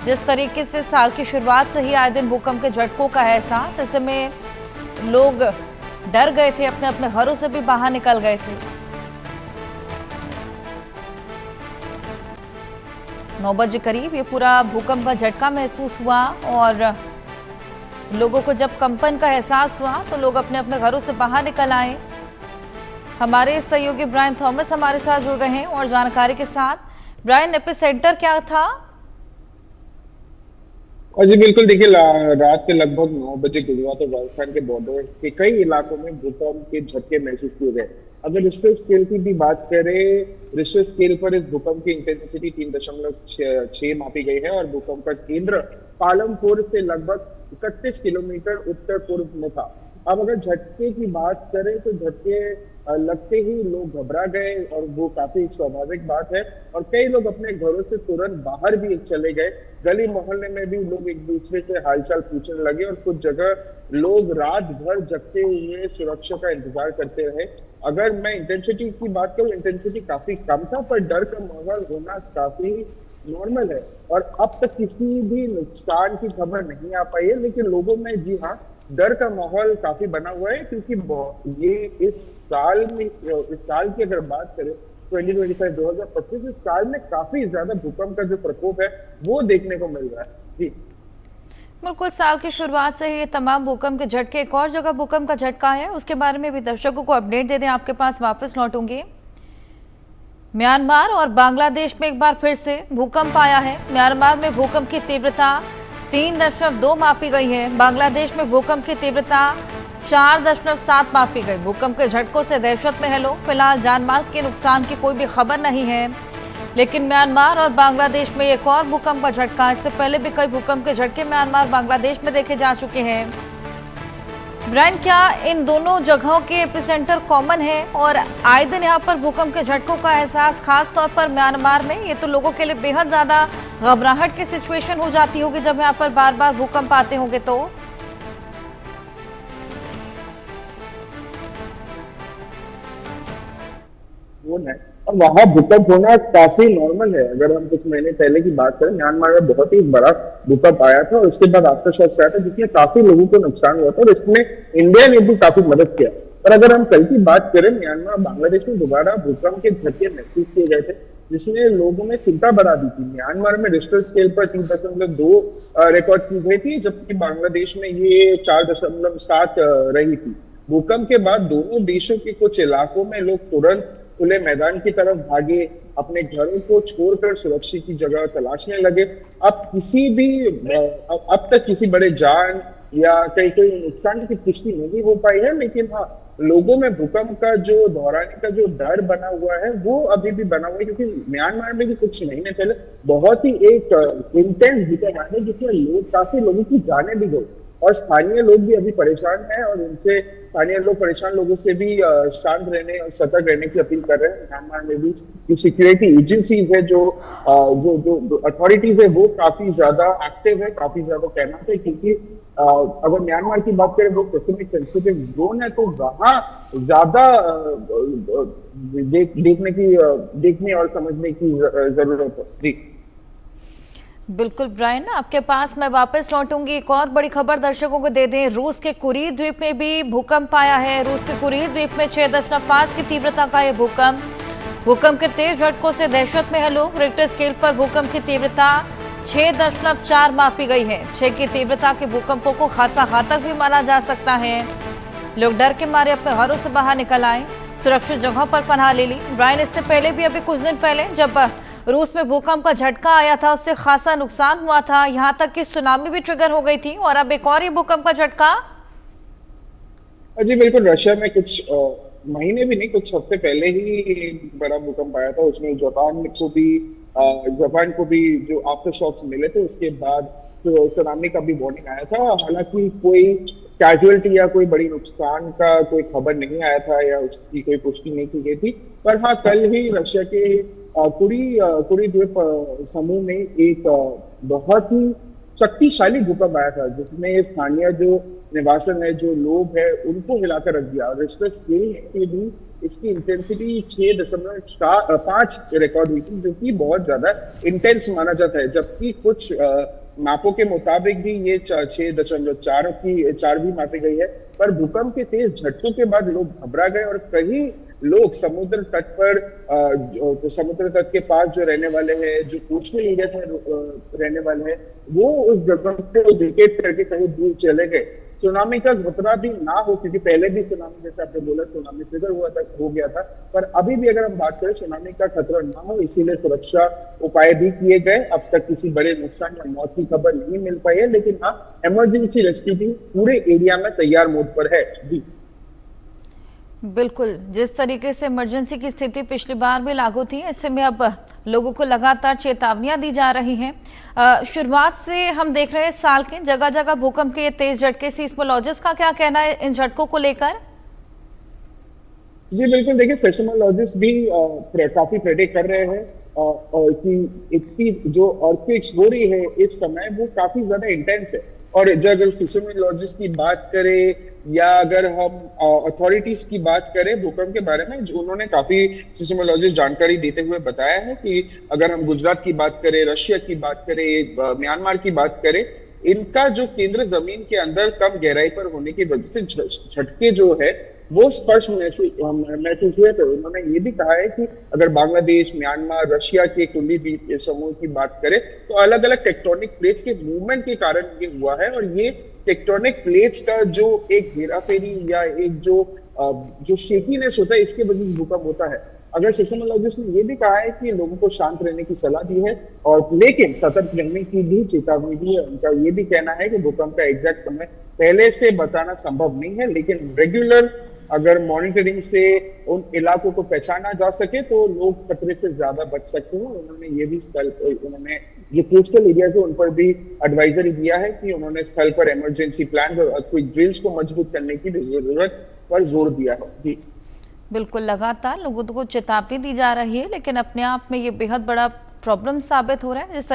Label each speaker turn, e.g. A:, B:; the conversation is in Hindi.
A: जिस तरीके से साल की शुरुआत से ही आए दिन भूकंप के झटकों का है एहसास, ऐसे में लोग डर गए थे, अपने अपने घरों से भी बाहर निकल गए थे। 9 बजे करीब ये पूरा भूकंप का झटका महसूस हुआ और लोगों को जब कंपन का एहसास हुआ तो लोग अपने अपने घरों से बाहर निकल आए। हमारे सहयोगी ब्रायन थॉमस हमारे साथ जुड़ गए हैं और जानकारी के साथ। ब्रायन, एपिसेंटर क्या था?
B: और जी बिल्कुल, देखिए रात के लगभग 9 बजे गुजरात और राजस्थान के बॉर्डर के कई इलाकों में भूकंप के झटके महसूस किए गए। अगर रिश्टर स्केल की भी बात करें, रिश्टर स्केल पर इस भूकंप की इंटेंसिटी 3.6 मापी गई है और भूकंप का केंद्र पालमपुर से लगभग 31 किलोमीटर उत्तर पूर्व में था। अब अगर झटके की बात करें तो झटके लगते ही लोग घबरा गए और वो काफी स्वाभाविक बात है और कई लोग अपने घरों से तुरंत बाहर भी चले गए। गली मोहल्ले में भी लोग एक दूसरे से हालचाल पूछने लगे और कुछ जगह लोग रात भर जगते हुए सुरक्षा का इंतजार करते रहे। अगर मैं इंटेंसिटी की बात करूं, इंटेंसिटी काफी कम था पर डर का माहौल होना काफी नॉर्मल है और अब तक किसी भी नुकसान की खबर नहीं आ पाई है, लेकिन लोगों में जी हाँ डर का माहौल काफी बना हुआ है क्योंकि ये इस साल की अगर बात करें 2025 इस साल में काफी ज्यादा भूकंप का जो प्रकोप है वो देखने को मिल रहा है। जी
A: बिल्कुल, साल की शुरुआत से ही ये तमाम भूकंप के झटके, एक और जगह भूकंप का झटका है उसके बारे में भी दर्शकों को अपडेट दे दें, आपके पास वापस लौटूंगी। म्यांमार और बांग्लादेश में एक बार फिर से भूकंप आया है। म्यांमार में भूकंप की तीव्रता 3.2 मापी गई है। बांग्लादेश में भूकंप की तीव्रता 4.7 मापी गई। भूकंप के झटकों से दहशत में है लोग। फिलहाल जानमाल के नुकसान की कोई भी खबर नहीं है, लेकिन म्यांमार और बांग्लादेश में एक और भूकंप का झटका, इससे पहले भी कई भूकंप के झटके म्यांमार बांग्लादेश में देखे जा चुके हैं। ब्रायन, क्या इन दोनों जगहों के एपिसेंटर कॉमन है और आए दिन यहाँ पर भूकंप के झटकों का एहसास, खास तौर पर म्यांमार में? ये तो लोगों के लिए बेहद ज्यादा घबराहट की सिचुएशन हो जाती होगी जब यहाँ पर बार बार भूकंप आते होंगे तो।
B: वो है और वहां भूकंप होना काफी नॉर्मल है। अगर हम कुछ महीने पहले की बात करें, म्यांमार में बहुत ही बड़ा भूकंप आया था और उसके बाद आफ्टर शॉक्स आया था जिसमें काफी लोगों को नुकसान हुआ था और इसमें इंडिया ने भी काफी मदद किया। और अगर हम कल की बात करें, म्यांमार बांग्लादेश में दोबारा भूकंप के झटके महसूस किए गए थे जिसने लोगों में चिंता बढ़ा दी थी। म्यांमार में रिश्टर स्केल पर 3.2 रिकॉर्ड की गई थी, जबकि बांग्लादेश में ये 4.7 रही थी। भूकंप के बाद दोनों देशों के कुछ इलाकों में लोग तुरंत खुले मैदान की तरफ भागे, अपने घरों को छोड़कर सुरक्षित की जगह तलाशने लगे। अब तक किसी बड़े जान या कोई नुकसान की पुष्टि नहीं हो पाई है, लेकिन हाँ लोगों में भूकंप का जो दोहराने का जो डर बना हुआ है वो अभी भी बना हुआ है, क्योंकि म्यांमार में भी कुछ महीने पहले बहुत ही एक इंटेंस भूकंप आया है जिसमें काफी लोगों की जानें भी गई और स्थानीय लोग भी अभी परेशान हैं और उनसे स्थानीय लोग परेशान लोगों से भी शांत रहने और सतर्क रहने की अपील कर रहे हैं। म्यांमार में भी जो सिक्योरिटी एजेंसीज है, जो अथॉरिटीज है, वो काफी ज्यादा एक्टिव है, काफी ज्यादा तैनात है, क्योंकि अगर म्यांमार की बात करें वो पैसिफिक सेंसिटिव जोन है तो वहां ज्यादा देखने और समझने की जरूरत है। जी
A: बिल्कुल ब्रायन, आपके पास मैं वापस लौटूंगी। एक और बड़ी खबर दर्शकों को दे दें, रूस के कुरील द्वीप में भी भूकंप आया है। रूस के कुरील द्वीप में 6.5 की तीव्रता का यह भूकंप के तेज झटकों से दहशत में है लोग। रिक्टर स्केल पर भूकंप की तीव्रता 6.4 मापी गई है। 6 की तीव्रता के भूकंपों को खासा घातक भी माना जा सकता है। लोग डर के मारे अपने घरों से बाहर निकल आए, सुरक्षित जगहों पर पनाह ले ली। ब्रायन, इससे पहले भी अभी कुछ दिन पहले जब रूस में भूकंप का झटका आया था उससे खासा नुकसान हुआ था, यहां तक कि सुनामी भी ट्रिगर हो गई थी और अब एक और ये भूकंप का झटका।
B: जी बिल्कुल, रशिया में कुछ महीने भी नहीं, कुछ हफ्ते पहले ही एक बड़ा भूकंप आया था। उसमें जापान को भी जो आफ्टर शॉक्स मिले थे उसके बाद तो सुनामी का भी वार्निंग आया था। हालांकि कोई कैजुअलिटी या कोई बड़ी नुकसान का कोई खबर नहीं आया था या उसकी कोई पुष्टि नहीं की गई थी, पर हाँ कल ही रशिया के कुरी द्वीप समूह में एक बहुत ही शक्तिशाली भूकंप आया था जिसमें स्थानीय जो निवासन है, जो लोग हैं, उनको हिलाकर रख दिया। रिश्टर स्केल के भी इसकी इंटेंसिटी 6.5 रिकॉर्ड हुई थी, जो कि बहुत ज्यादा इंटेंस माना जाता है, जबकि कुछ मापों के मुताबिक भी ये 6.4 भी मापी गई है। पर भूकंप के तेज झटकों के बाद लोग घबरा गए और कई लोग समुद्र तट पर समुद्र तट के पास जो रहने वाले हैं, जो कोस्टल एरिया में रहने वाले हैं, वो उस जगह को विकेट करके कहीं दूर चले गए। सुनामी का खतरा भी ना हो, क्योंकि पहले भी सुनामी, जैसे आपने बोला, सुनामी ट्रिगर हो गया था, पर अभी भी अगर हम बात करें सुनामी का खतरा ना हो, इसीलिए सुरक्षा उपाय भी किए गए। अब तक किसी बड़े नुकसान या मौत की खबर नहीं मिल पाई है, लेकिन हाँ, इमरजेंसी रेस्क्यू टीम पूरे एरिया में तैयार मोड पर है। जी
A: बिल्कुल, जिस तरीके से इमरजेंसी की स्थिति पिछली बार भी लागू थी, ऐसे में अब लोगों को लगातार चेतावनियां दी जा रही हैं। शुरुआत से हम देख रहे हैं साल के जगह जगह भूकंप के ये तेज झटके। सीस्मोलॉजिस्ट का क्या कहना है इन झटकों को लेकर?
B: जी बिल्कुल, देखिए सेस्मोलॉजिस्ट भी काफी प्रेडिक्ट कर रहे हैं कि इतनी जो अर्थक्वेक्स हो रही है इस समय, वो काफी ज्यादा इंटेंस है। और जब अगर सेस्मोलॉजिस्ट की बात करें या अगर हम अथॉरिटीज की बात करें भूकंप के बारे में, जो उन्होंने काफी सेस्मोलॉजिस्ट जानकारी देते हुए बताया है कि अगर हम गुजरात की बात करें, रशिया की बात करें, म्यांमार की बात करें, इनका जो केंद्र जमीन के अंदर कम गहराई पर होने की वजह से झटके जो है वो स्पष्ट महसूस हुए थे। उन्होंने ये भी कहा है कि अगर बांग्लादेश, म्यांमार, रशिया के कुल्ली द्वीप समूह की बात करें, तो अलग अलग टेक्टोनिक प्लेट्स के मूवमेंट के कारण ये हुआ है। और ये टेक्टोनिक प्लेट्स का जो एक हेराफेरी या एक जो शेकीनेस होता है, इसके वजह से भूकंप होता है। अगर सेस्मोलॉजिस्ट ने ये भी कहा है कि लोगों को शांत रहने की सलाह दी है, और लेकिन सतर्क रहने की भी चेतावनी दी है। उनका ये भी कहना है कि भूकंप का एग्जैक्ट समय पहले से बताना संभव नहीं है, लेकिन रेगुलर अगर मॉनिटरिंग से उन इलाकों को पहचाना जा सके तो लोग खतरे से ज्यादा बच सकते हैं। उन्होंने ये भी उन्होंने जो कोस्टल एरियाज है उन पर भी एडवाइजरी दिया है कि उन्होंने स्थल पर इमरजेंसी प्लान और अर्थक्वेक ड्रिल्स को मजबूत करने की भी जरूरत पर जोर दिया है। जी
A: बिल्कुल, लगातार लोगों को चेतावनी दी जा रही है, लेकिन अपने आप में ये बेहद बड़ा प्रॉब्लम साबित हो रहा है। जिस